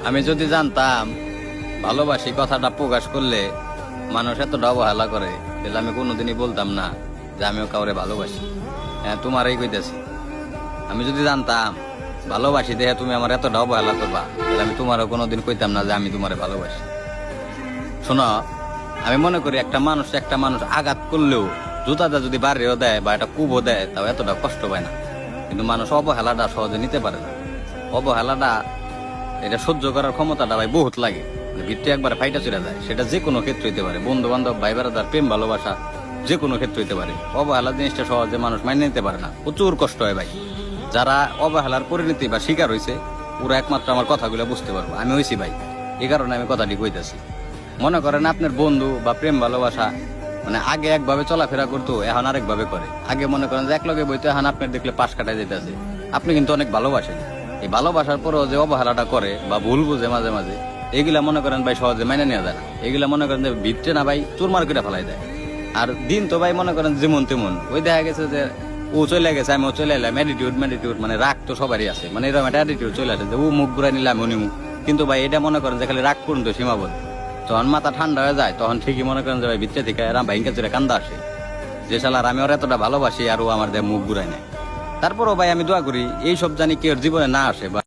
আমি যদি জানতাম ভালোবাসি কথাটা প্রকাশ করলে মানুষ এতটা অবহেলা করে, তাহলে আমি কোনোদিনই বলতাম না যে আমিও কাউরে ভালোবাসি। হ্যাঁ, তোমারই কইতেছি। আমি যদি জানতাম ভালোবাসি দেখে তুমি আমার এতটা অবহেলা করবা, তাহলে আমি তোমারও কোনোদিন কইতাম না যে আমি তোমারে ভালোবাসি। শোনো, আমি মনে করি একটা মানুষ আঘাত করলেও জুতাটা যদি বাড়িও দেয় বা একটা কুবও দেয়, তাও এতটা কষ্ট পায় না। কিন্তু মানুষ অবহেলাটা সহজে নিতে পারে না। অবহেলাটা এটা সহ্য করার ক্ষমতাটা ভাই বহুত লাগে, ভিত্তি একবারে ফাইটা চলে যায়। সেটা যে কোনো ক্ষেত্রে হইতে পারে, বন্ধু বান্ধব, ভাই বেড়াদার, প্রেম ভালোবাসা, যে কোনো ক্ষেত্রে হইতে পারে। অবহেলা জিনিসটা সহজে মানুষ মাইনে নিতে পারে না, প্রচুর কষ্ট হয় ভাই। যারা অবহেলার পরিণতি বা শিকার হয়েছে, ওরা একমাত্র আমার কথাগুলো বুঝতে পারবো। আমি হয়েছি ভাই, এই কারণে আমি কথাটি কইতেছি। মনে করেন আপনার বন্ধু বা প্রেম ভালোবাসা মানে আগে একভাবে চলাফেরা করতো, এখন আরেকভাবে করে। আগে মনে করেন যে একলগে বইতো, এখন আপনার দেখলে পাশ কাটাই যেতেছে। আপনি কিন্তু অনেক ভালোবাসেন, এই ভালোবাসার পরেও যে অবহেলাটা করে বা ভুল বুঝে মাঝে মাঝে, এগুলা মনে করেন ভাই সহজে মাইনে নেওয়া যায় না। এগুলা মনে করেন যে ভিতরে না ভাই চুরমার করে ফেলাই দেয়। আর দিন তো ভাই মনে করেন যেমন তেমন, ওই দেখা গেছে যে ও চলে গেছে, আমিও চলে এলাম। অ্যাটিটিউড মানে রাগ তো সবারই আছে, মানে এরকম একটা অ্যাটিটিউড চলে আসে যে ও মুখ ঘুরাই নিলাম উনি মুখ। কিন্তু ভাই এটা মনে করেন যে খালি রাগ পর্যন্ত সীমাবদ্ধ। যখন মাথা ঠান্ডা হয়ে যায় তখন ঠিকই মনে করেন যে ভাই ভিতরে থেকে এরা ভাইঙ্কা চলে কান্দা আসে যে শালার আমি ওর এতটা ভালোবাসি আর ও আমার দেয় মুখ ঘুরাই নেয়। তারপরও ভাই আমি দোয়া করি এইসব জানি কেউ জীবনে না আসে বা